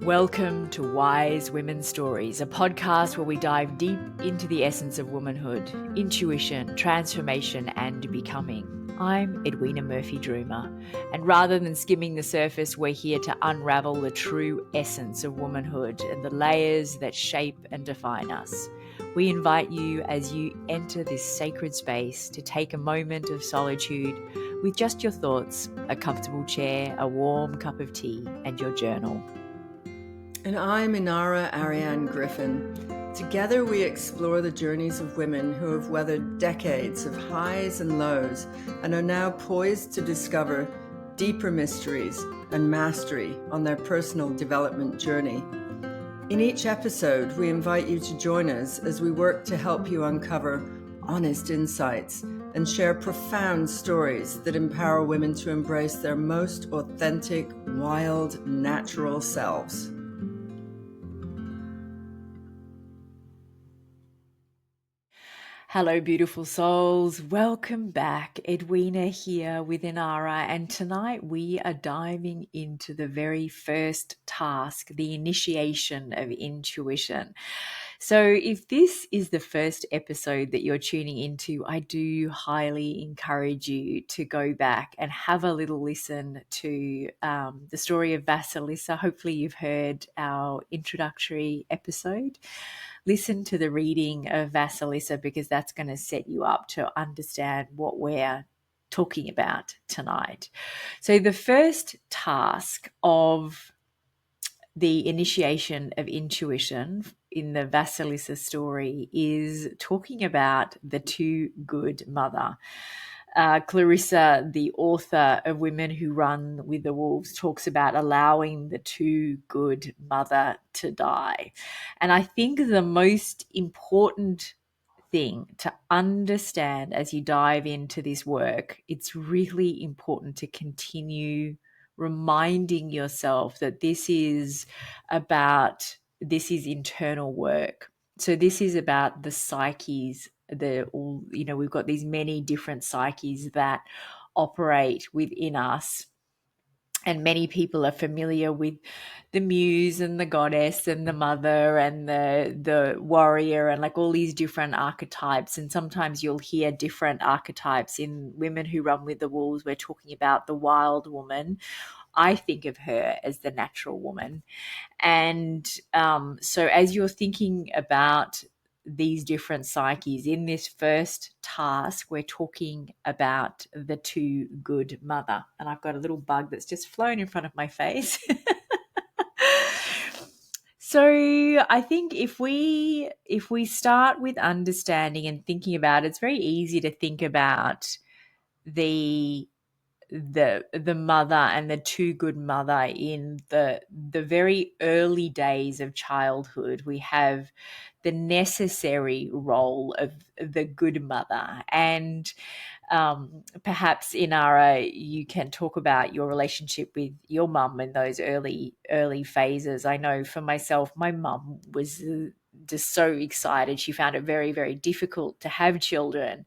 Welcome to Wise Women's Stories, a podcast where we dive deep into the essence of womanhood, intuition, transformation, and becoming. I'm Edwina Murphy-Droomer, and rather than skimming the surface, we're here to unravel the true essence of womanhood and the layers that shape and define us. We invite you as you enter this sacred space to take a moment of solitude with just your thoughts, a comfortable chair, a warm cup of tea, and your journal. And I'm Inarra, Aryane, Griffyn. Together we explore the journeys of women who have weathered decades of highs and lows and are now poised to discover deeper mysteries and mastery on their personal development journey. In each episode, we invite you to join us as we work to help you uncover honest insights and share profound stories that empower women to embrace their most authentic, wild, natural selves. Hello, beautiful souls. Welcome back. Edwina here with Inarra, and tonight we are diving into the very first task, the initiation of intuition. So if this is the first episode that you're tuning into, I do highly encourage you to go back and have a little listen to the story of Vasilisa. Hopefully you've heard our introductory episode. Listen to the reading of Vasilisa because that's going to set you up to understand what we're talking about tonight. So the first task of the initiation of intuition in the Vasilisa story is talking about the too good mother. Clarissa, the author of Women Who Run with the Wolves, talks about allowing the too good mother to die. And I think the most important thing to understand as you dive into this work, it's really important to continue reminding yourself that this is internal work. So this is about the psyches, we've got these many different psyches that operate within us. And many people are familiar with the muse and the goddess and the mother and the warrior and like all these different archetypes. And sometimes you'll hear different archetypes in Women Who Run with the Wolves. We're talking about the wild woman. I think of her as the natural woman. And so as you're thinking about these different psyches, in this first task, we're talking about the too good mother. And I've got a little bug that's just flown in front of my face. So I think if we start with understanding and thinking about it, it's very easy to think about the mother and the too good mother in the very early days of childhood. We have the necessary role of the good mother, and perhaps Inarra, you can talk about your relationship with your mum in those early phases. I know for myself, my mum was just so excited. She found it very, very difficult to have children.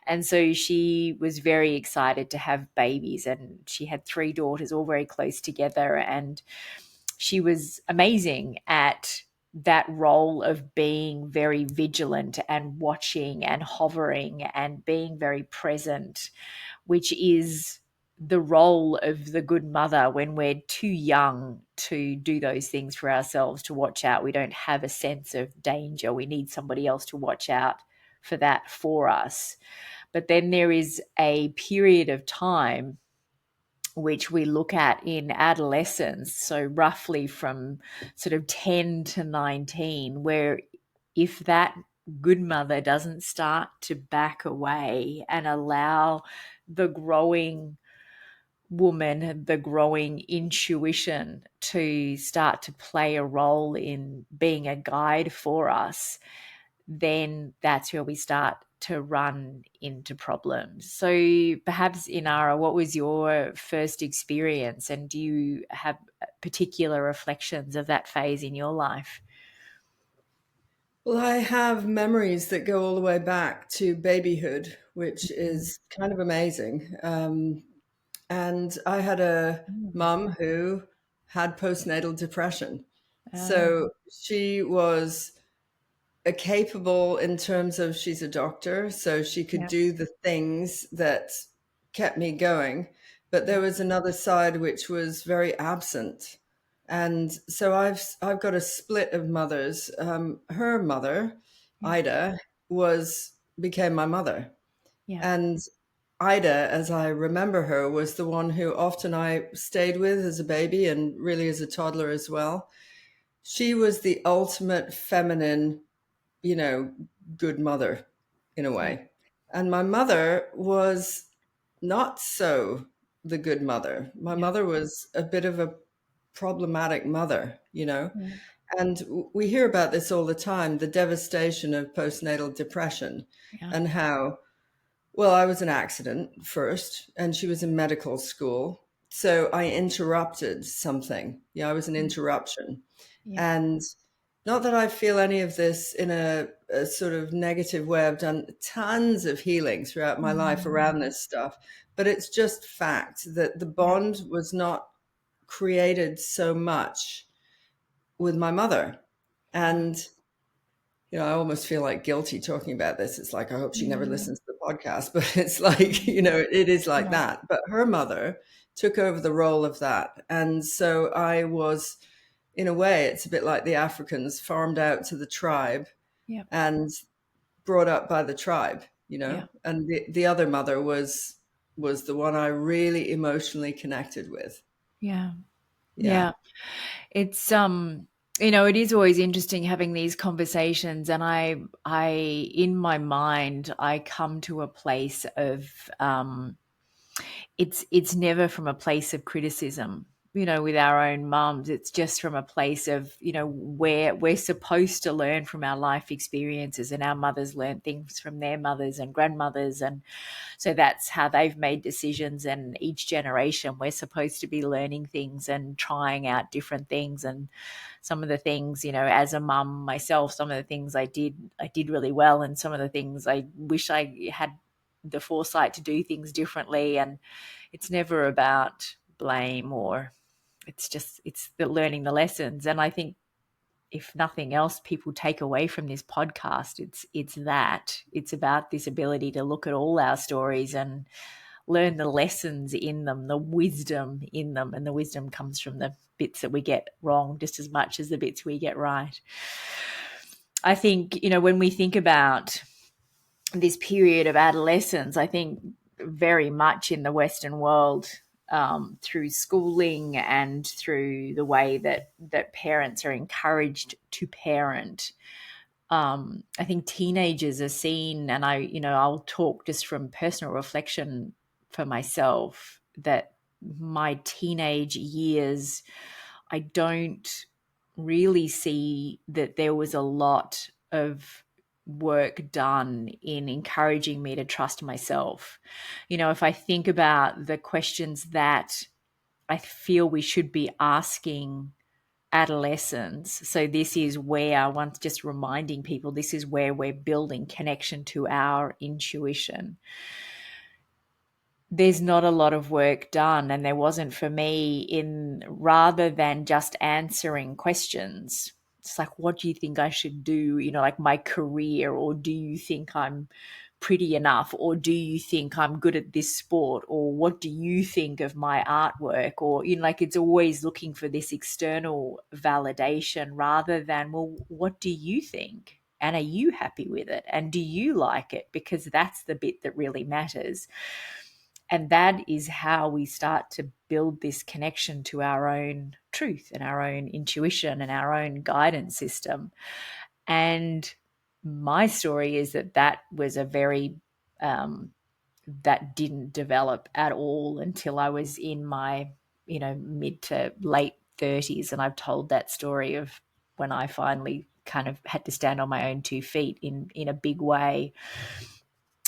And so she was very excited to have babies, and she had 3 daughters all very close together. And she was amazing at that role of being very vigilant and watching and hovering and being very present, which is the role of the good mother when we're too young to do those things for ourselves, to watch out. We don't have a sense of danger. We need somebody else to watch out for that for us. But then there is a period of time which we look at in adolescence, so roughly from sort of 10 to 19, where if that good mother doesn't start to back away and allow the growing woman, the growing intuition to start to play a role in being a guide for us, then that's where we start to run into problems. So perhaps, Inarra, what was your first experience, and do you have particular reflections of that phase in your life? Well, I have memories that go all the way back to babyhood, which is kind of amazing. And I had a mum who had postnatal depression. So she was capable in terms of she's a doctor, so she could Yeah. do the things that kept me going. But Yeah. there was another side which was very absent. And so I've got a split of mothers. Her mother, Yeah. Ida, was became my mother. Yeah. And Ida, as I remember her, was the one who often I stayed with as a baby and really as a toddler as well. She was the ultimate feminine, you know, good mother in a Yeah. way. And my mother was not so the good mother. My Yeah. mother was a bit of a problematic mother, you know. Yeah. And we hear about this all the time, the devastation of postnatal depression Yeah. and how, well, I was an accident first, and she was in medical school. So I interrupted something. Yeah, I was an interruption. Yeah. And not that I feel any of this in a sort of negative way. I've done tons of healing throughout my life around this stuff, but it's just fact that the Yeah. bond was not created so much with my mother. And you know, I almost feel like guilty talking about this. It's like, I hope she never Yeah. listens to the podcast, but it's like, you know, it is like Yeah. that. But her mother took over the role of that. And so I was, in a way, it's a bit like the Africans farmed out to the tribe Yeah. and brought up by the tribe, you know, Yeah. and the other mother was the one I really emotionally connected with. Yeah. Yeah. Yeah. It's it is always interesting having these conversations, and I in my mind I come to a place of it's never from a place of criticism, with our own mums. It's just from a place of, where we're supposed to learn from our life experiences, and our mothers learn things from their mothers and grandmothers, and so that's how they've made decisions. And each generation, we're supposed to be learning things and trying out different things. And some of the things, as a mum myself, some of the things I did really well, and some of the things I wish I had the foresight to do things differently. And it's never about blame, or it's the learning the lessons. And I think, if nothing else, people take away from this podcast, it's about this ability to look at all our stories and learn the lessons in them, the wisdom in them. And the wisdom comes from the bits that we get wrong just as much as the bits we get right. I think, when we think about this period of adolescence, I think very much in the Western world, through schooling and through the way that parents are encouraged to parent. I think teenagers are seen, and I'll talk just from personal reflection for myself, that my teenage years, I don't really see that there was a lot of work done in encouraging me to trust myself. If I think about the questions that I feel we should be asking adolescents, so this is where, once just reminding people, this is where we're building connection to our intuition. There's not a lot of work done, and there wasn't for me, in rather than just answering questions. It's like, what do you think I should do, like my career, or do you think I'm pretty enough, or do you think I'm good at this sport, or what do you think of my artwork, or like, it's always looking for this external validation, rather than, well, what do you think, and are you happy with it, and do you like it? Because that's the bit that really matters. And that is how we start to build this connection to our own truth and our own intuition and our own guidance system. And my story is that was a very, that didn't develop at all until I was in my, mid to late 30s. And I've told that story of when I finally kind of had to stand on my own 2 feet in a big way.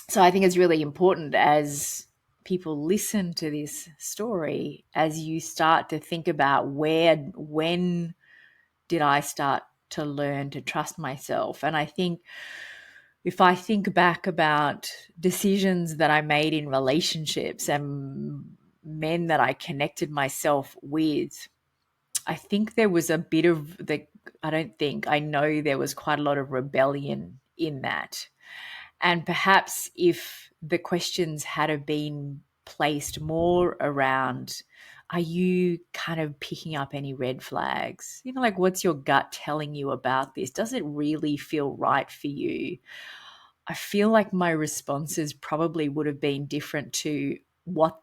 So I think it's really important, as people listen to this story, as you start to think about when did I start to learn to trust myself. And I think, if I think back about decisions that I made in relationships and men that I connected myself with, I think there was a bit of I know there was quite a lot of rebellion in that. And perhaps if the questions had have been placed more around, are you kind of picking up any red flags? You know, like, what's your gut telling you about this? Does it really feel right for you? I feel like my responses probably would have been different to, what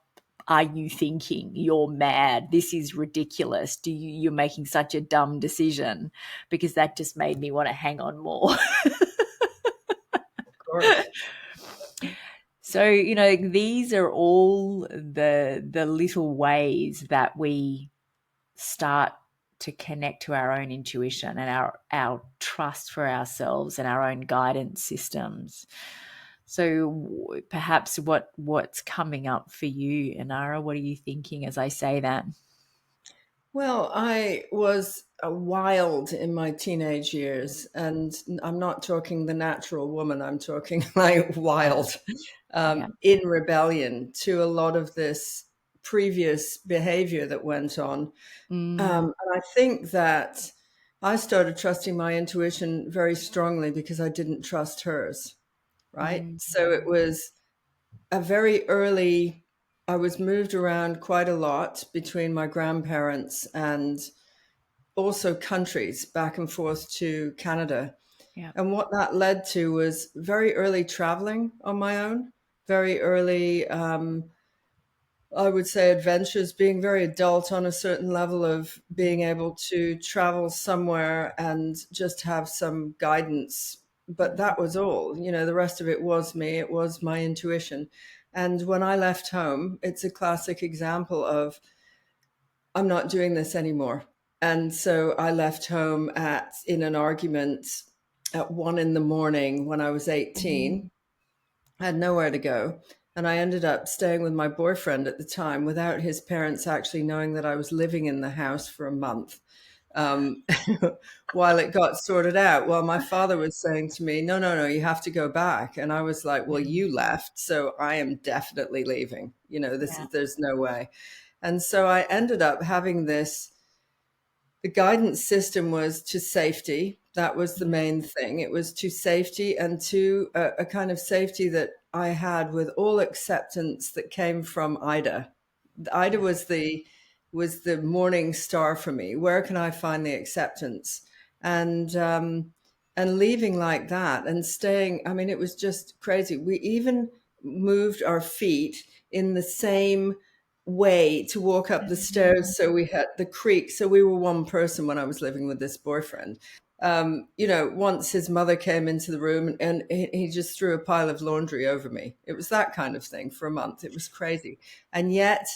are you thinking? You're mad. This is ridiculous. You're making such a dumb decision, because that just made me want to hang on more. Of course. So, you know, these are all the little ways that we start to connect to our own intuition and our trust for ourselves and our own guidance systems. So perhaps what's coming up for you, Inarra? What are you thinking as I say that? Well, I was a wild in my teenage years, and I'm not talking the natural woman, I'm talking like wild, Yeah. in rebellion to a lot of this previous behavior that went on. Mm, And I think that I started trusting my intuition very strongly because I didn't trust hers, right? mm, So it was a very early, I was moved around quite a lot between my grandparents and also countries back and forth to Canada. yeah. And what that led to was very early traveling on my own, very early, I would say, adventures, being very adult on a certain level of being able to travel somewhere and just have some guidance. But that was all, the rest of it was me, it was my intuition. And when I left home, it's a classic example of, I'm not doing this anymore. And so I left home in an argument at 1 in the morning when I was Mm, 18. I had nowhere to go. And I ended up staying with my boyfriend at the time without his parents actually knowing that I was living in the house for a month, um, while it got sorted out. Well, my father was saying to me, no, no, no, you have to go back. And I was like, well, mm, you left, so I am definitely leaving. yeah. There's no way. And so I ended up having this. The guidance system was to safety. That was the Mm, main thing. It was to safety, and to a kind of safety that I had with all acceptance that came from Ida. Ida yeah. was the morning star for me. Where can I find the acceptance? And leaving like that and staying. I mean, it was just crazy. We even moved our feet in the same way to walk up the Mm, stairs. So we had the creak. So we were one person when I was living with this boyfriend. Once his mother came into the room, and he just threw a pile of laundry over me. It was that kind of thing for a month. It was crazy. And yet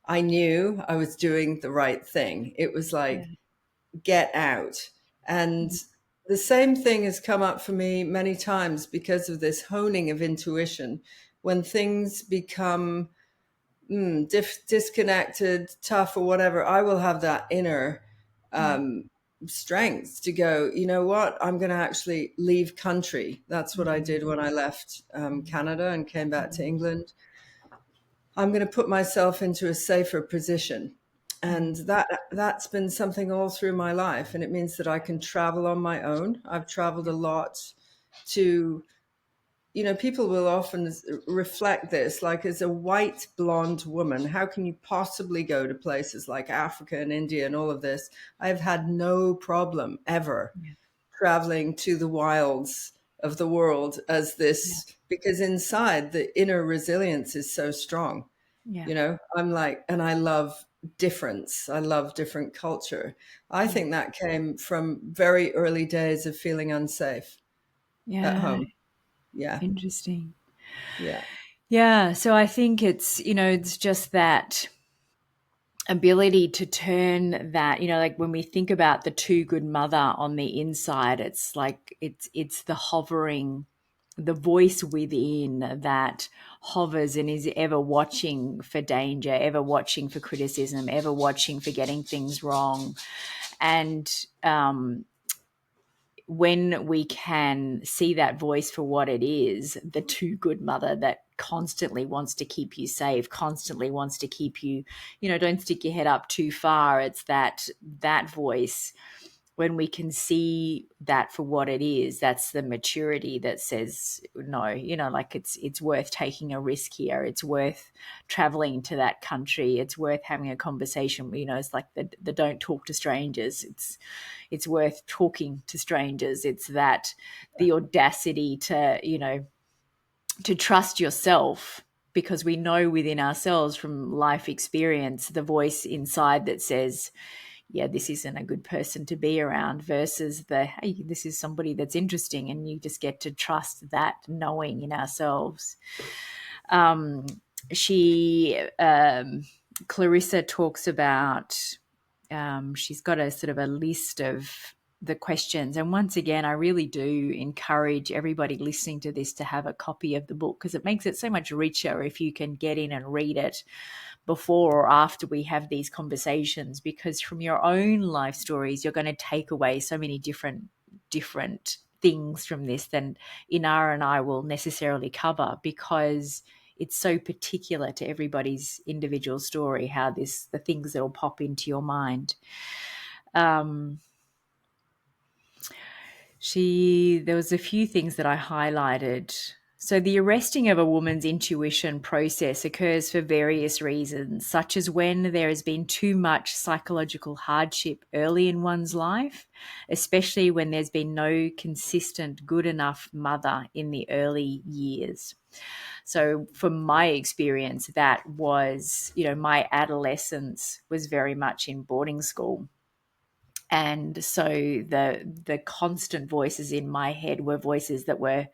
I knew I was doing the right thing. It was yeah. like, get out. And Mm, the same thing has come up for me many times because of this honing of intuition. When things become disconnected, tough, or whatever, I will have that inner yeah. um, strength to go, you know what, I'm going to actually leave country. That's what I did when I left Canada and came back to Mm, England. I'm going to put myself into a safer position. And mm, that's been something all through my life. And it means that I can travel on my own. I've traveled a lot to, people will often reflect this, like, as a white blonde woman, how can you possibly go to places like Africa and India and all of this? I've had no problem ever yeah. traveling to the wilds of the world as Yeah. this, because inside the inner resilience is so strong. Yeah. I'm like, and I love difference. I love different culture. I Yeah. think that came from very early days of feeling unsafe at Yeah. home. Yeah. Interesting. Yeah. Yeah. So I think it's just that ability to turn that, like when we think about the too good mother on the inside, it's like it's the hovering, the voice within that hovers and is ever watching for danger, ever watching for criticism, ever watching for getting things wrong. And when we can see that voice for what it is, the too good mother that constantly wants to keep you safe, constantly wants to keep you, don't stick your head up too far. It's that voice. when we can see that for what it is, that's the maturity that says no, like it's worth taking a risk here. It's worth traveling to that country. It's worth having a conversation. It's like the don't talk to strangers. It's worth talking to strangers. It's that the audacity to trust yourself, because we know within ourselves from life experience the voice inside that says, yeah, this isn't a good person to be around, versus the, hey, this is somebody that's interesting, and you just get to trust that knowing in ourselves. Um, she, Clarissa talks about, she's got a sort of a list of the questions. And once again, I really do encourage everybody listening to this to have a copy of the book, because it makes it so much richer if you can get in and read it before or after we have these conversations, because from your own life stories, you're going to take away so many different things from this than Inarra and I will necessarily cover, because it's so particular to everybody's individual story, how the things that will pop into your mind. There was a few things that I highlighted. So the arresting of a woman's intuition process occurs for various reasons, such as when there has been too much psychological hardship early in one's life, especially when there's been no consistent, good enough mother in the early years. So from my experience, that was, my adolescence was very much in boarding school. And so the constant voices in my head were voices that were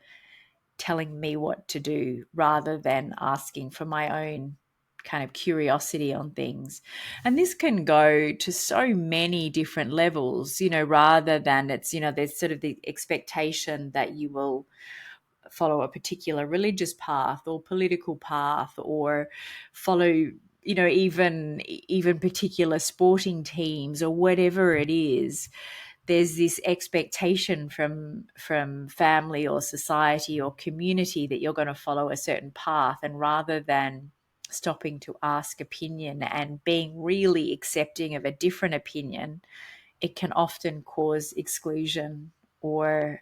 telling me what to do, rather than asking for my own kind of curiosity on things. And this can go to so many different levels, rather than it's, there's sort of the expectation that you will follow a particular religious path or political path, or follow, even particular sporting teams or whatever it is. There's this expectation from family or society or community that you're going to follow a certain path, and rather than stopping to ask opinion and being really accepting of a different opinion, it can often cause exclusion, or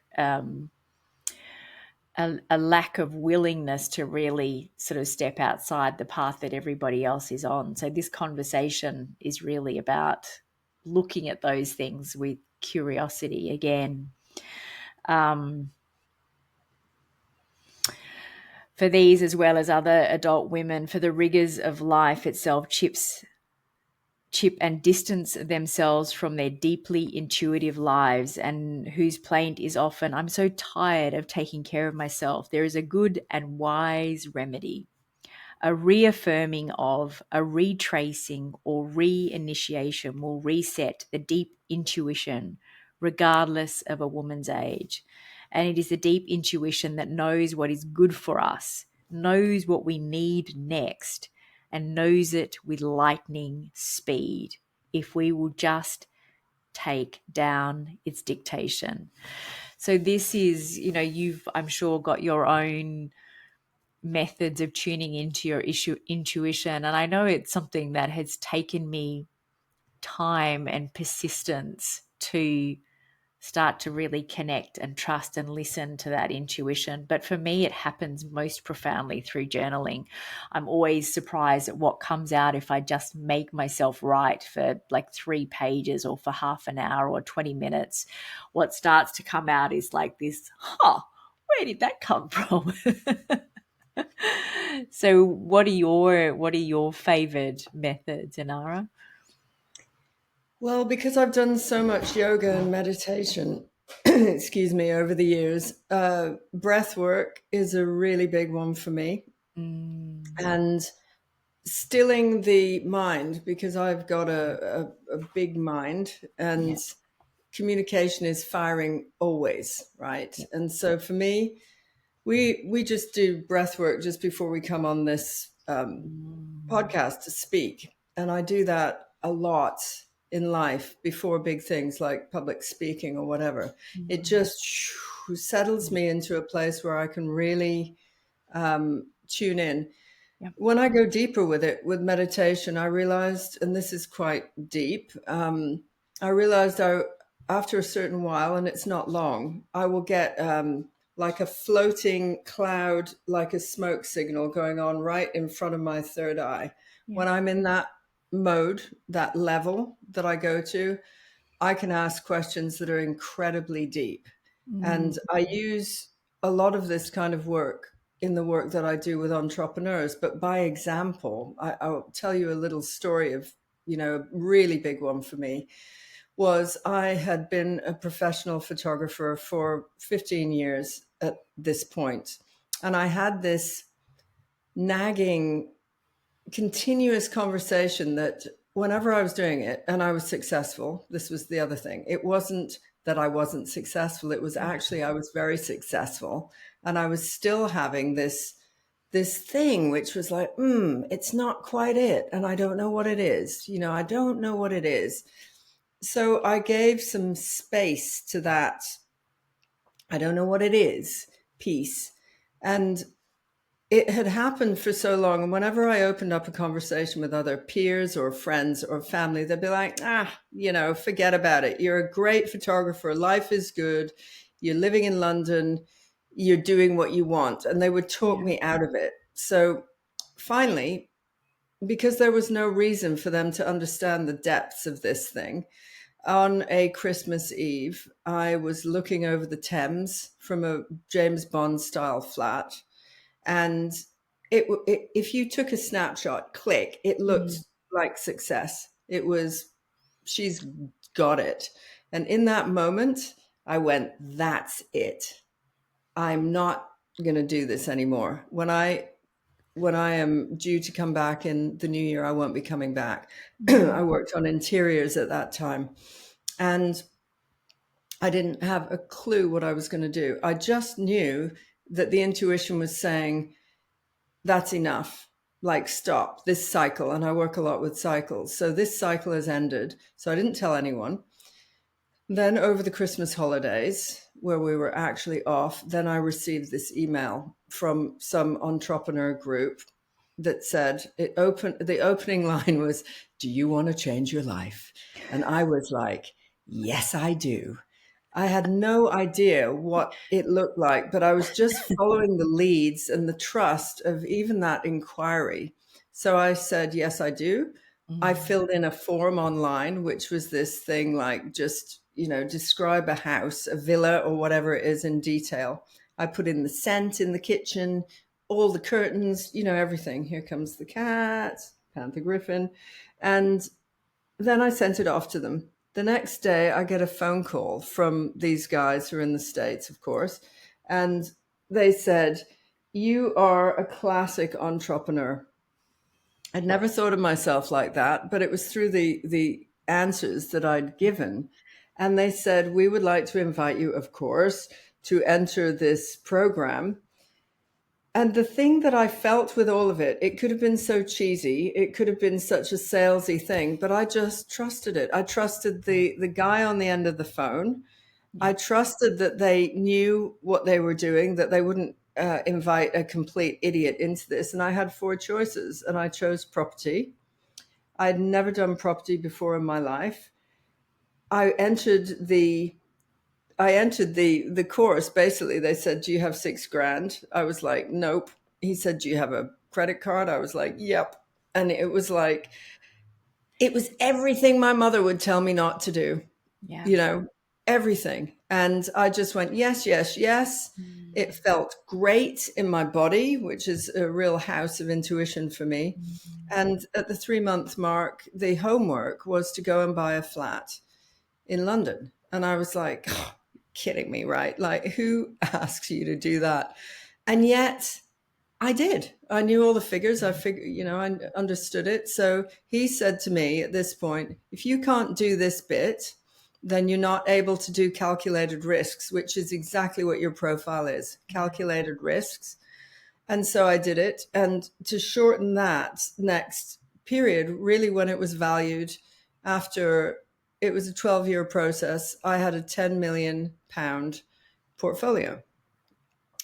a lack of willingness to really sort of step outside the path that everybody else is on. So this conversation is really about looking at those things with curiosity again. For these, as well as other adult women, for the rigors of life itself chip and distance themselves from their deeply intuitive lives, and whose plaint is often, I'm so tired of taking care of myself. There is a good and wise remedy, a reaffirming of, a retracing or reinitiation will reset the deep intuition, regardless of a woman's age. And it is the deep intuition that knows what is good for us, knows what we need next, and knows it with lightning speed, if we will just take down its dictation. So this is, you've, I'm sure, got your own methods of tuning into your intuition. And I know it's something that has taken me time and persistence to start to really connect and trust and listen to that intuition. But for me, it happens most profoundly through journaling. I'm always surprised at what comes out if I just make myself write for like 3 pages or for half an hour or 20 minutes. What starts to come out is like this, where did that come from? So what are your favorite methods, Inarra? Well, because I've done so much yoga and meditation, excuse me, over the years, breath work is a really big one for me. And stilling the mind, because I've got a big mind, and communication is firing always, right? And so for me, we just do breath work just before we come on this podcast to speak. And I do that a lot in life before big things like public speaking or whatever. It just settles me into a place where I can really tune in. Yep. When I go deeper with it, with meditation, I realized, and this is quite deep, I realized after a certain while, and it's not long, I will get like a floating cloud, like a smoke signal going on right in front of my third eye. Yeah. When I'm in that mode, that level that I go to, I can ask questions that are incredibly deep. And I use a lot of this kind of work in the work that I do with entrepreneurs. But by example, I'll tell you a little story of, a really big one for me was I had been a professional photographer for 15 years at this point. And I had this nagging, continuous conversation that whenever I was doing it and I was successful, this was the other thing. It wasn't that I wasn't successful. It was actually I was very successful. And I was still having this thing which was like, it's not quite it. And I don't know what it is. I don't know what it is. So I gave some space to that, I don't know what it is, piece. And it had happened for so long. And whenever I opened up a conversation with other peers or friends or family, they'd be like, forget about it. You're a great photographer. Life is good. You're living in London. You're doing what you want. And they would talk me out of it. So finally, because there was no reason for them to understand the depths of this thing, on a Christmas Eve, I was looking over the Thames from a James Bond style flat. And if you took a snapshot, click, it looked like success. It was, she's got it. And in that moment, I went, that's it. I'm not going to do this anymore. When I am due to come back in the new year, I won't be coming back. I worked on interiors at that time. And I didn't have a clue what I was going to do. I just knew that the intuition was saying, that's enough. Like, stop this cycle. And I work a lot with cycles. So this cycle has ended. So I didn't tell anyone. Then over the Christmas holidays, where we were actually off, then I received this email from some entrepreneur group that said, the opening line was, do you want to change your life? And I was like, yes, I do. I had no idea what it looked like, but I was just following the leads and the trust of even that inquiry. So I said, yes, I do. I filled in a form online, which was this thing like just, describe a house, a villa or whatever it is in detail. I put in the scent in the kitchen, all the curtains, everything. Here comes the cat, Panther Griffyn. And then I sent it off to them. The next day, I get a phone call from these guys who are in the States, of course. And they said, you are a classic entrepreneur. I'd never thought of myself like that, but it was through the answers that I'd given. And they said, we would like to invite you, of course, to enter this program. And the thing that I felt with all of it, it could have been so cheesy. It could have been such a salesy thing, but I just trusted it. I trusted the guy on the end of the phone. I trusted that they knew what they were doing, that they wouldn't invite a complete idiot into this. And I had 4 choices, and I chose property. I'd never done property before in my life. I entered the course. Basically, they said, do you have $6,000? I was like, nope. He said, do you have a credit card? I was like, yep. And it was like, it was everything my mother would tell me not to do. Yeah. Everything. And I just went, yes, yes, yes. It felt great in my body, which is a real house of intuition for me. And at the 3-month mark, the homework was to go and buy a flat in London. And I was like, oh, kidding me, right? Like, who asks you to do that? And yet I did. I knew all the figures. I understood it. So he said to me at this point, if you can't do this bit, then you're not able to do calculated risks, which is exactly what your profile is, calculated risks. And so I did it. And to shorten that next period, really when it was valued after, it was a 12-year process, I had a £10 million portfolio.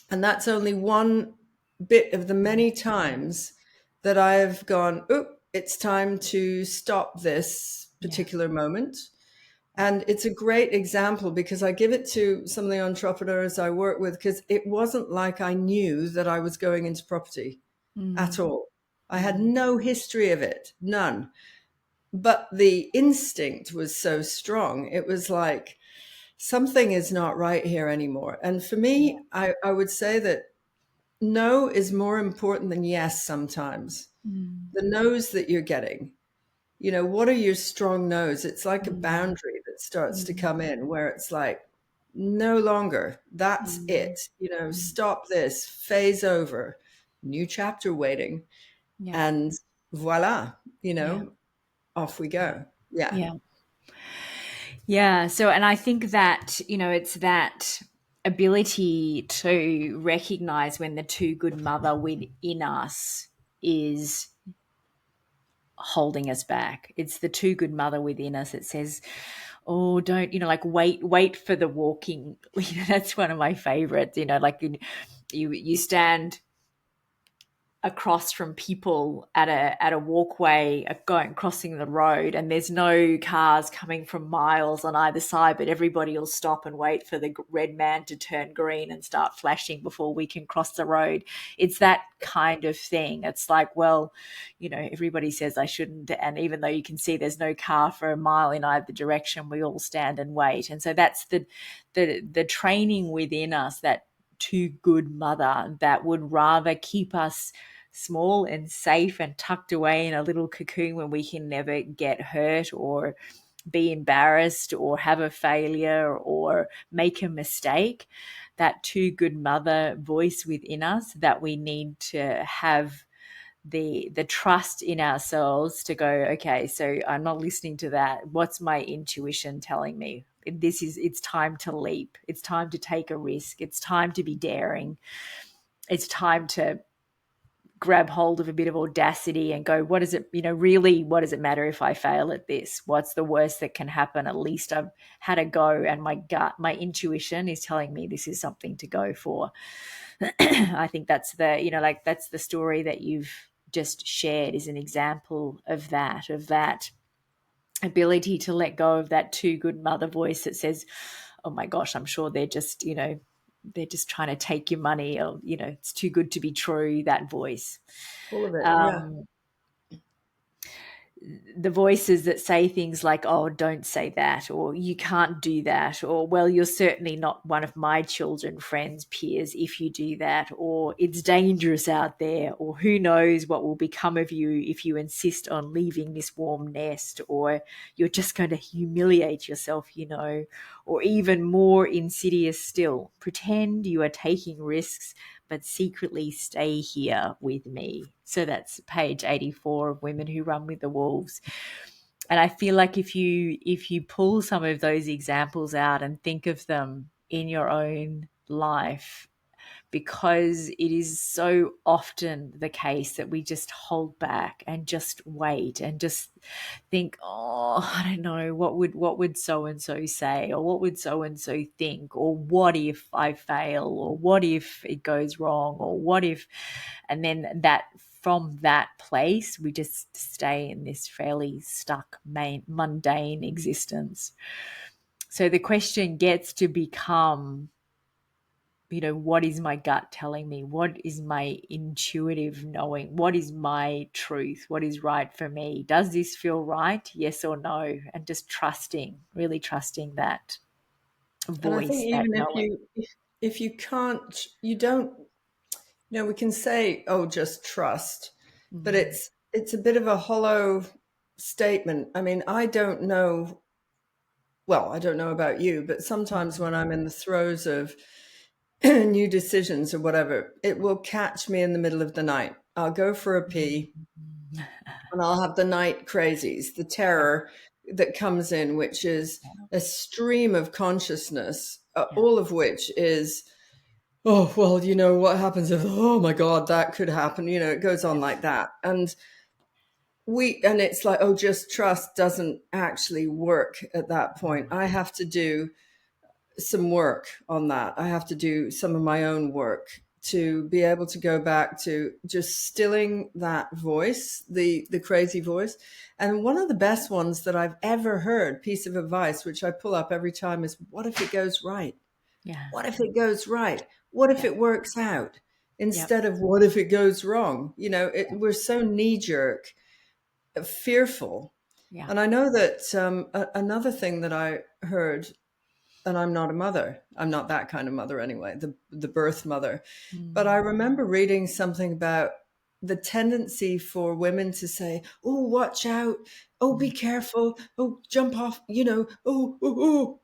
And that's only one bit of the many times that I've gone, oh, it's time to stop this particular moment. And it's a great example because I give it to some of the entrepreneurs I work with, because it wasn't like I knew that I was going into property at Mm. all. I had Mm. no history of it, none. But the instinct was so strong. It was like, something is not right here anymore. And for Yeah. me, I would say that no is more important than yes sometimes. Mm. The no's that you're getting, what are your strong no's? It's like a Mm. boundary that starts to Mm. come in where it's like, no longer, that's Mm. it. Mm. Stop this, phase over, new chapter waiting, Yeah. and voila, Yeah. off we Yeah. go. Yeah. Yeah. Yeah. So, and I think that, it's that ability to recognize when the too good mother within us is holding us back. It's the too good mother within us that says, oh, don't, like wait for the walking. That's one of my favorites, like you stand across from people at a walkway, going crossing the road, and there's no cars coming from miles on either side, but everybody will stop and wait for the red man to turn green and start flashing before we can cross the road. It's that kind of thing. It's like, well, everybody says I shouldn't, and even though you can see there's no car for a mile in either direction, we all stand and wait. And so that's the training within us, that too good mother that would rather keep us small and safe and tucked away in a little cocoon when we can never get hurt or be embarrassed or have a failure or make a mistake. That too good mother voice within us, that we need to have the trust in ourselves to go, okay, so I'm not listening to that. What's my intuition telling me? It's time to leap. It's time to take a risk. It's time to be daring. It's time to grab hold of a bit of audacity and go, what is it, really, what does it matter if I fail at this? What's the worst that can happen? At least I've had a go, and my gut, my intuition is telling me this is something to go for. I think that's that's the story that you've just shared, is an example of that ability to let go of that too good mother voice that says, oh my gosh, I'm sure they're just trying to take your money, or it's too good to be true, that voice. Full of it. Yeah. um, the voices that say things like, oh, don't say that, or you can't do that, or, well, you're certainly not one of my children, friends, peers if you do that, or it's dangerous out there, or who knows what will become of you if you insist on leaving this warm nest, or you're just going to humiliate yourself, or even more insidious still, pretend you are taking risks but secretly stay here with me. So that's page 84 of Women Who Run with the Wolves. And I feel like if you pull some of those examples out and think of them in your own life, because it is so often the case that we just hold back and just wait and just think, oh, I don't know, what would so and so say, or what would so and so think, or what if I fail, or what if it goes wrong, or what if, and then that, from that place we just stay in this fairly stuck mundane existence. So the question gets to become, what is my gut telling me? What is my intuitive knowing? What is my truth? What is right for me? Does this feel right? Yes or no? And just trusting, really trusting that And I think voice, that even if knowing. you if you can't, you don't, we can say, oh, just trust, but Mm. it's a bit of a hollow statement. I mean, I don't know. Well, I don't know about you, but sometimes when I'm in the throes of new decisions or whatever, it will catch me in the middle of the night. I'll go for a pee Mm. and I'll have the night crazies, the Yeah, terror that comes in, which is yeah, a stream of consciousness, yeah, all of which is, oh, well, what happens if, oh my God, that could happen. It goes on yeah. like that. And it's like, oh, just trust doesn't actually work at that point. I have to do some work on that. I have to do some of my own work to be able to go back to just stilling that voice, the crazy voice. And one of the best ones that I've ever heard, piece of advice, which I pull up every time, is what if it goes right? Yeah. What if it goes right? What if Yeah. it works out? Yep. Instead of what if it goes wrong? We're so knee jerk, fearful. Yeah. And I know that another thing that I heard, and I'm not a mother. I'm not that kind of mother anyway, the birth mother. But I Mm. remember reading something about the tendency for women to say, "Oh, watch out. Oh, be Mm. careful. Oh, jump off,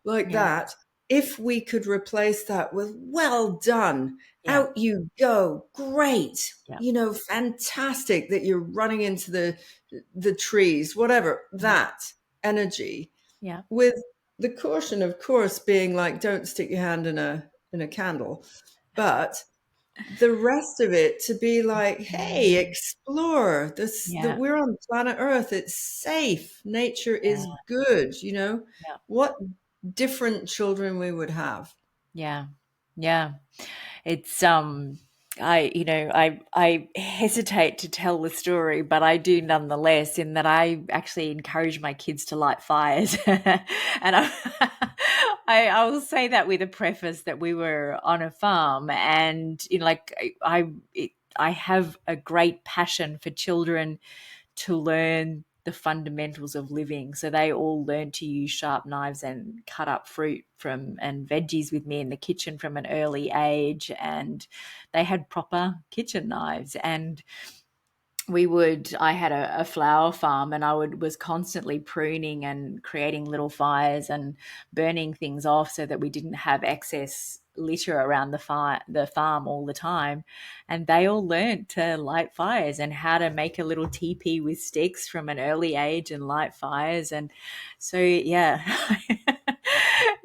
like Yeah. that." If we could replace that with, "Well done. Yeah. Out you go. Great. Yeah. Fantastic that you're running into the trees," whatever, Yeah. that energy, Yeah. with the caution, of course, being like, don't stick your hand in a candle, but the rest of it to be like, hey, Mm. explore this, that Yeah. we're on planet Earth, it's safe, nature Yeah. is good, Yeah. what different children we would have. Yeah. Yeah. It's I hesitate to tell the story, but I do nonetheless, in that I actually encourage my kids to light fires. And I will say that with a preface that we were on a farm, and like I have a great passion for children to learn the fundamentals of living. So they all learned to use sharp knives and cut up fruit from and veggies with me in the kitchen from an early age, and they had proper kitchen knives. And I had a flower farm, and was constantly pruning and creating little fires and burning things off so that we didn't have excess litter around the farm all the time. And they all learned to light fires and how to make a little teepee with sticks from an early age and light fires. And so, yeah.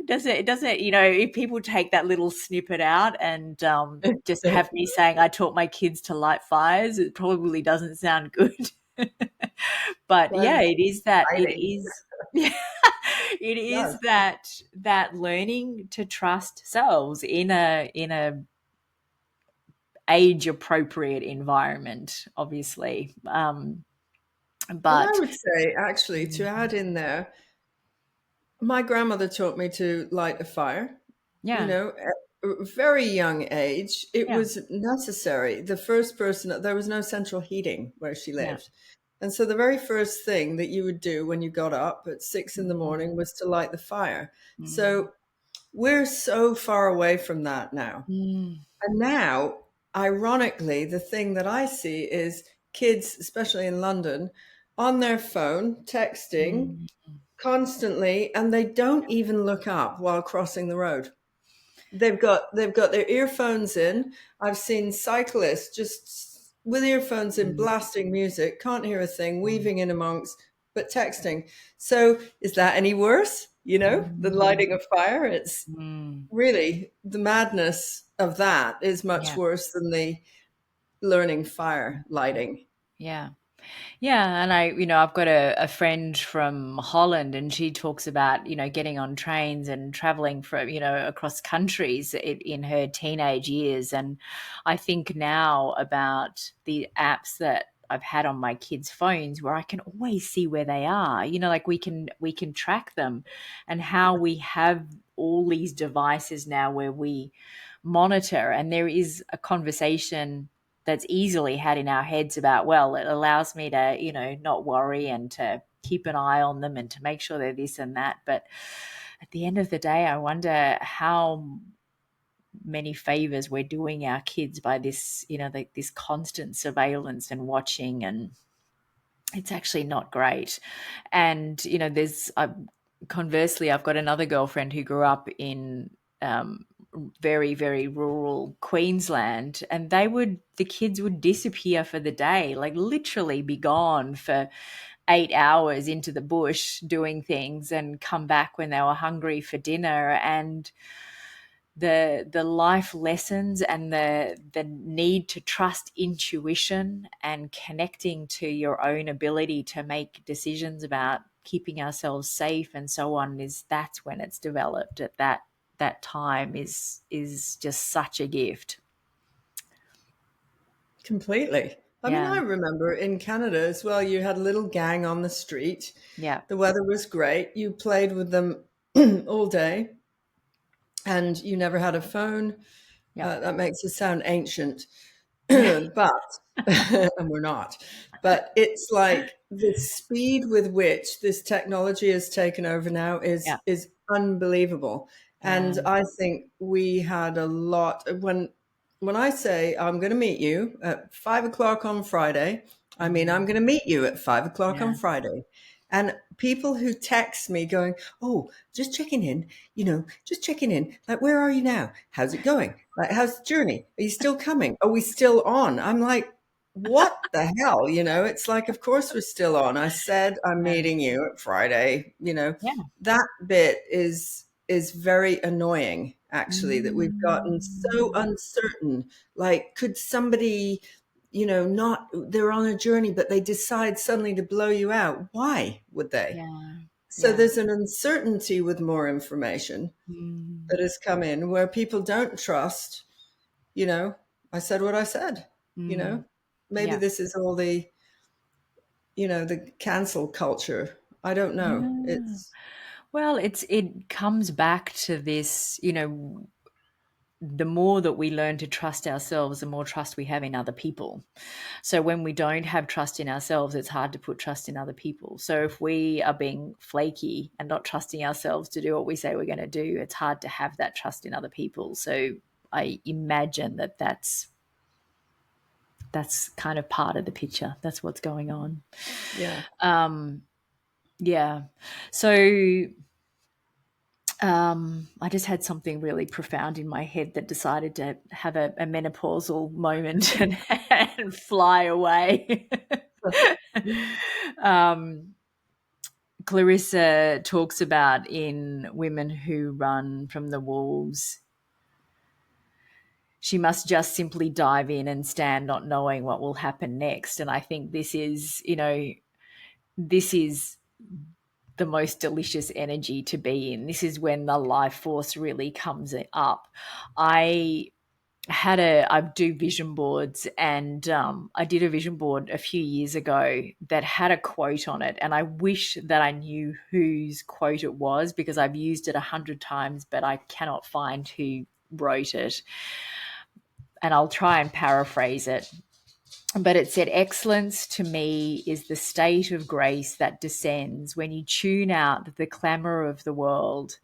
It doesn't, if people take that little snippet out and just have me saying I taught my kids to light fires, it probably doesn't sound good. But yeah, Sounds it exciting. is it is Yes. that learning to trust selves in a age appropriate environment, obviously. And I But would say, actually, to add in there, my grandmother taught me to light a fire, yeah, at a very young age. It yeah, was necessary. The first person, there was no central heating where she yeah. lived. And so the very first thing that you would do when you got up at 6 in the morning was to light the fire. Mm, So we're so far away from that now. mm, And now, ironically, the thing that I see is kids, especially in London, on their phone, texting mm, constantly, and they don't even look up while crossing the road. They've got their earphones in. I've seen cyclists just with earphones in, mm, blasting music, can't hear a thing, mm, weaving in amongst, but texting. So is that any worse? Than mm, lighting a fire? It's mm. really, the madness of that is much Yeah, worse than the learning fire lighting. yeah. Yeah, and I've got a friend from Holland, and she talks about, getting on trains and traveling from, across countries in her teenage years. And I think now about the apps that I've had on my kids' phones where I can always see where they are. Like we can track them, and how we have all these devices now where we monitor, and there is a conversation that's easily had in our heads about, well, it allows me to, not worry and to keep an eye on them and to make sure they're this and that. But at the end of the day, I wonder how many favors we're doing our kids by this, like this constant surveillance and watching, and it's actually not great. And, conversely, I've got another girlfriend who grew up in very, very rural Queensland, and the kids would disappear for the day, like literally be gone for 8 hours into the bush doing things and come back when they were hungry for dinner. And the life lessons and the need to trust intuition and connecting to your own ability to make decisions about keeping ourselves safe and so on, that's when it's developed at that time, is just such a gift. Completely. I mean, Yeah. I remember in Canada as well, you had a little gang on the street. Yeah. The weather was great. You played with them all day and you never had a phone. Yeah. That makes us sound ancient, but, and we're not. But it's like the speed with which this technology has taken over now Yeah. is unbelievable. Yeah. And I think we had a lot when I say I'm going to meet you at 5 o'clock on Friday, I mean I'm Mm. going to meet you at 5 o'clock on Yeah. Friday. And people who text me going, "Oh, just checking in, just checking in. Like, where are you now? How's it going? Like, how's the journey? Are you still coming? Are we still on?" I'm like, what the hell? It's like, of course we're still on. I said I'm Yeah. meeting you at Friday. Yeah. That bit is very annoying, actually, that we've gotten so Mm. uncertain. Like, could somebody, not, they're on a journey, but they decide suddenly to blow you out. Why would they? Yeah. So Yeah. there's an uncertainty with more information Mm. that has come in where people don't trust, you know, I said what I said, you Mm. know. Maybe Yeah. this is all the cancel culture. I don't know. Yeah. It's Well, it comes back to this, the more that we learn to trust ourselves, the more trust we have in other people. So when we don't have trust in ourselves, it's hard to put trust in other people. So if we are being flaky and not trusting ourselves to do what we say we're going to do, it's hard to have that trust in other people. So I imagine that that's kind of part of the picture. That's what's going on. yeah. Yeah. So I just had something really profound in my head that decided to have a menopausal moment and fly away. um, Clarissa talks about in Women Who Run from the Wolves, she must just simply dive in and stand not knowing what will happen next. And I think this is the most delicious energy to be in. This is when the life force really comes up. I do vision boards, and I did a vision board a few years ago that had a quote on it, and I wish that I knew whose quote it was because I've used it 100 times, but I cannot find who wrote it. And I'll try and paraphrase it. But it said, "Excellence to me is the state of grace that descends when you tune out the clamor of the world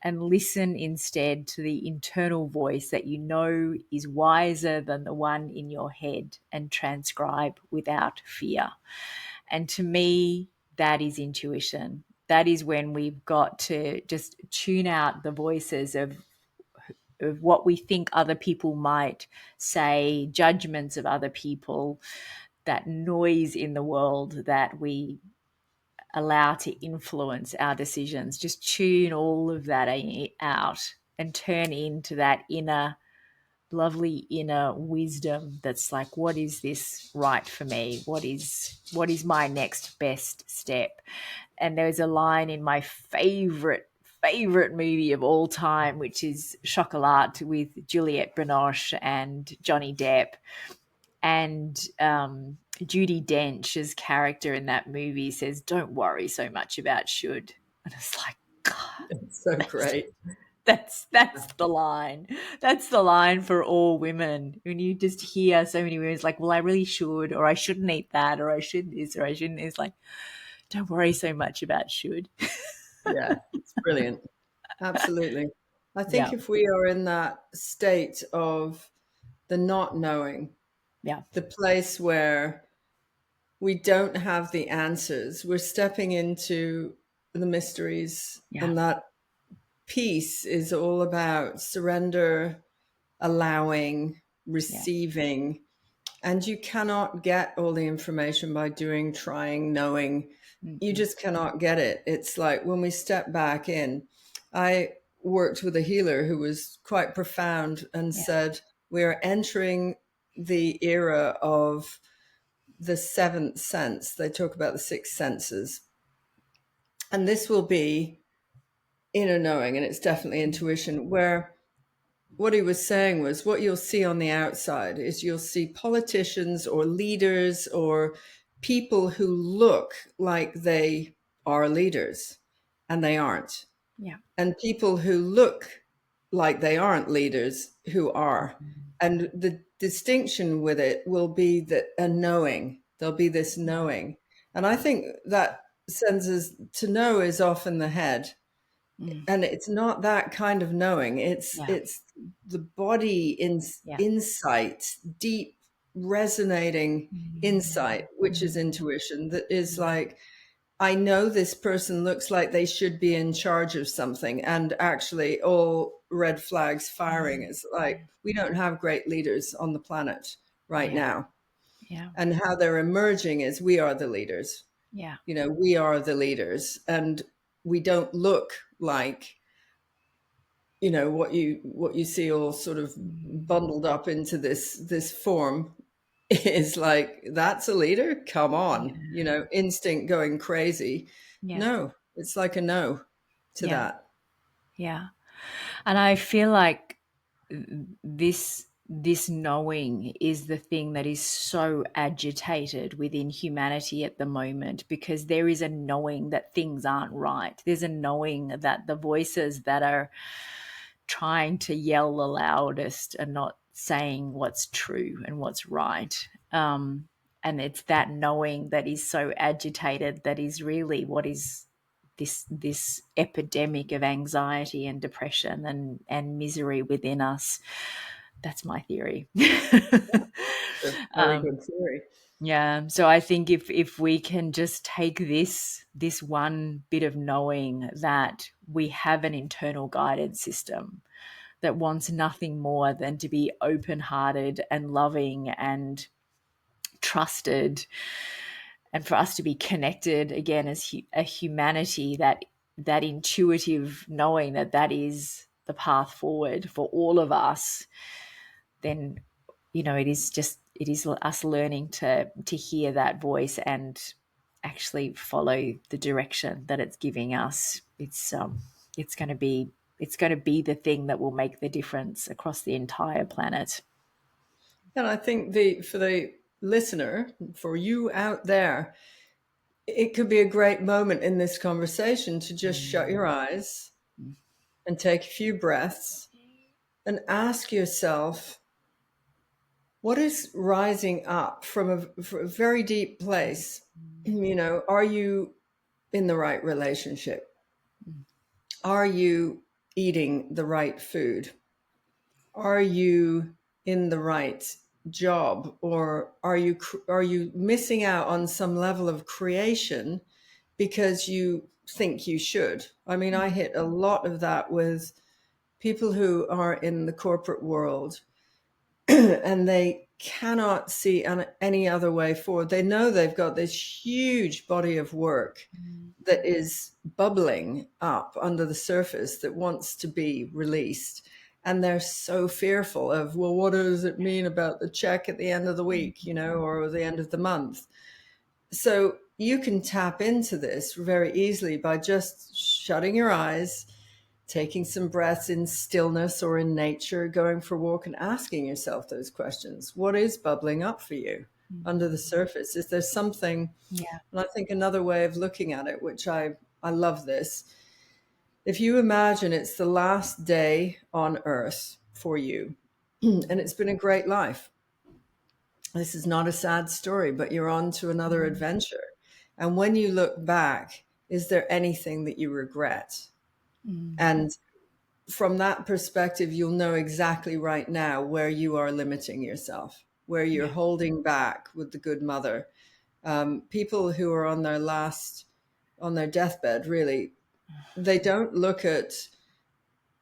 and listen instead to the internal voice that you know is wiser than the one in your head and transcribe without fear." And to me, that is intuition. That is when we've got to just tune out the voices of what we think other people might say, judgments of other people, that noise in the world that we allow to influence our decisions. Just tune all of that out and turn into that lovely inner wisdom that's like, what is this right for me? What is my next best step? And there's a line in my favorite movie of all time, which is Chocolat with Juliette Binoche and Johnny Depp. And Judi Dench's character in that movie says, "Don't worry so much about should." And it's like, God, It's so that's great. that's the line. That's the line for all women. When you just hear so many women, it's like, "Well, I really should," or "I shouldn't eat that," or "I should this," or "I shouldn't." It's like, don't worry so much about should. Yeah, it's brilliant. Absolutely. I think Yeah, if we are in that state of the not knowing, yeah, the place where we don't have the answers, we're stepping into the mysteries, yeah, and that peace is all about surrender, allowing, yeah. receiving. And you cannot get all the information by doing, trying, knowing. You Mm-mm. just cannot get it. It's like when we step back in, I worked with a healer who was quite profound and Yeah, said, we are entering the era of the seventh sense. They talk about the six senses. And this will be inner knowing, and it's definitely intuition, where what he was saying was what you'll see on the outside is you'll see politicians or leaders or people who look like they are leaders and they aren't. Yeah. And people who look like they aren't leaders who are. And the distinction with it will be that a knowing, there'll be this knowing. And I think that sends us to know is often the head. Mm. And it's not that kind of knowing. Yeah. It's the body Yeah. insight, deep resonating insight, which is intuition, that is like, I know this person looks like they should be in charge of something, and actually all red flags firing. It's like, we don't have great leaders on the planet right Yeah. now. Yeah. And how they're emerging is we are the leaders. Yeah. You know, we are the leaders, and we don't look like, you know, what you see all sort of bundled up into this form is like, that's a leader? Come on, you know, instinct going crazy. Yeah. No, it's like a no to Yeah. that. Yeah. And I feel like this knowing is the thing that is so agitated within humanity at the moment, because there is a knowing that things aren't right. There's a knowing that the voices that are trying to yell the loudest are not saying what's true and what's right. And it's that knowing that is so agitated that is really what is this epidemic of anxiety and depression and misery within us. That's my theory. That's a very good theory. Yeah. So I think if we can just take this one bit of knowing that we have an internal guidance system that wants nothing more than to be open-hearted and loving and trusted, and for us to be connected again as a humanity, that intuitive knowing that that is the path forward for all of us, then it is us learning to hear that voice and actually follow the direction that it's giving us. It's going to be the thing that will make the difference across the entire planet. And I think for the listener, for you out there, it could be a great moment in this conversation to just shut your eyes and take a few breaths and ask yourself, what is rising up from a very deep place? You know, are you in the right relationship? Are you eating the right food? Are you in the right job, or are you missing out on some level of creation because you think you should? I mean, I hit a lot of that with people who are in the corporate world and they cannot see any other way forward. They know they've got this huge body of work that is bubbling up under the surface that wants to be released. And they're so fearful of, well, what does it mean about the check at the end of the week, you know, or the end of the month? So you can tap into this very easily by just shutting your eyes, taking some breaths in stillness or in nature, going for a walk and asking yourself those questions. What is bubbling up for you under the surface? Is there something? Yeah. And I think another way of looking at it, which I love this, if you imagine it's the last day on earth for you, and it's been a great life. This is not a sad story, but you're on to another adventure. And when you look back, is there anything that you regret? And from that perspective, you'll know exactly right now where you are limiting yourself, where you're holding back with the good mother. People who are on their deathbed, really, they look at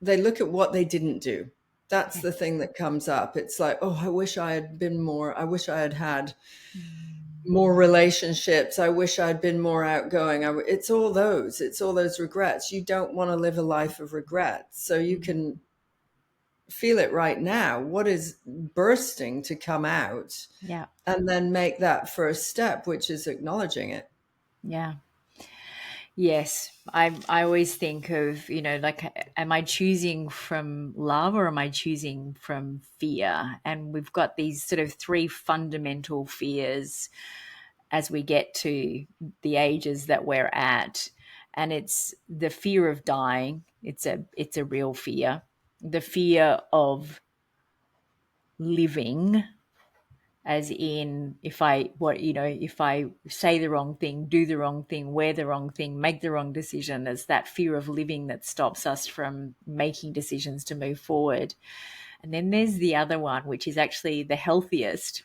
what they didn't do. That's the thing that comes up. It's like, oh, I wish I had had more relationships. I wish I'd been more outgoing. It's all those regrets. You don't want to live a life of regret. So you can feel it right now. What is bursting to come out? Yeah. And then make that first step, which is acknowledging it. Yeah. Yes, I always think of, like, am I choosing from love or am I choosing from fear? And we've got these sort of three fundamental fears as we get to the ages that we're at. And it's the fear of dying. It's a real fear. The fear of living, as in, if I say the wrong thing, do the wrong thing, wear the wrong thing, make the wrong decision, there's that fear of living that stops us from making decisions to move forward. And then there's the other one, which is actually the healthiest,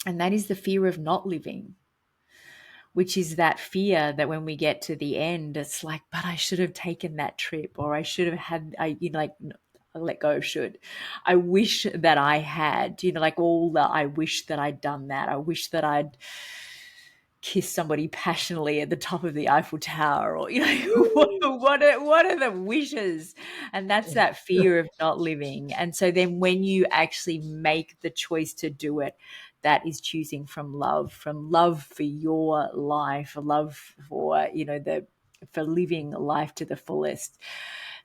and that is the fear of not living, which is that fear that when we get to the end, it's like, but I should have taken that trip, or I should have had, like, I let go of should. I wish that I had, like, all the, I wish that I'd done that. I wish that I'd kissed somebody passionately at the top of the Eiffel Tower, or, what are the wishes? And that's that fear of not living. And so then when you actually make the choice to do it, that is choosing from love for your life, love for, for living life to the fullest.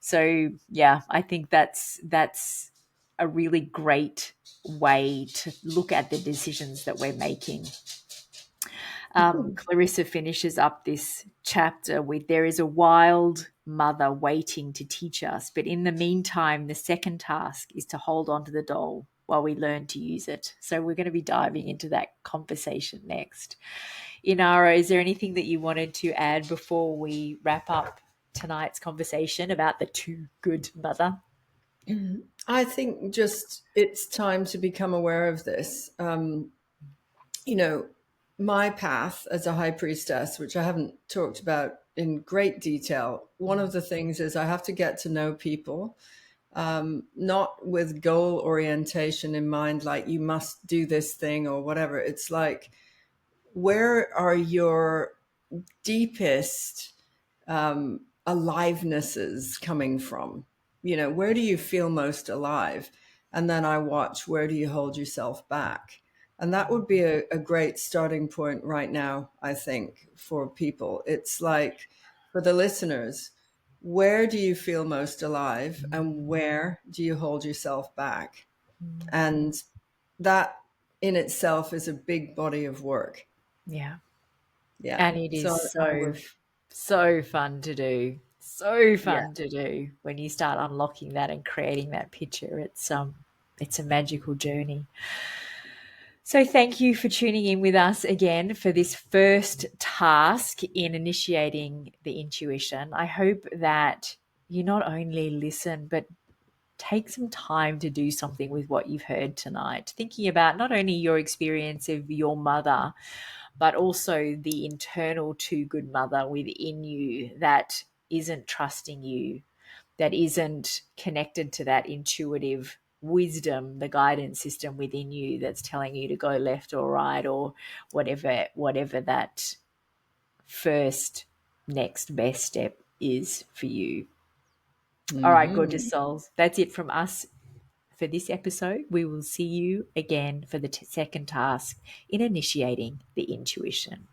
So yeah, I think that's a really great way to look at the decisions that we're making. Clarissa finishes up this chapter with, there is a wild mother waiting to teach us, but in the meantime, the second task is to hold on to the doll while we learn to use it. So we're going to be diving into that conversation next. Inarra, is there anything that you wanted to add before we wrap up tonight's conversation about the too good mother? I think just it's time to become aware of this. You know, my path as a high priestess, which I haven't talked about in great detail, one of the things is I have to get to know people, not with goal orientation in mind, like you must do this thing or whatever. It's like, where are your deepest alivenesses coming from? Where do you feel most alive? And then I watch, where do you hold yourself back? And that would be a great starting point right now, I think, for people. It's like, for the listeners, where do you feel most alive and where do you hold yourself back? And that in itself is a big body of work. Yeah. Yeah. And it is So I so, would, so fun to do. So yeah. fun to do when you start unlocking that and creating that picture. It's a magical journey. So thank you for tuning in with us again for this first task in initiating the intuition. I hope that you not only listen, but take some time to do something with what you've heard tonight, thinking about not only your experience of your mother, but also the internal too good mother within you that isn't trusting you, that isn't connected to that intuitive wisdom, the guidance system within you that's telling you to go left or right, or whatever that first next best step is for you. All right, gorgeous souls. That's it from us for this episode. We will see you again for the second task in initiating the intuition.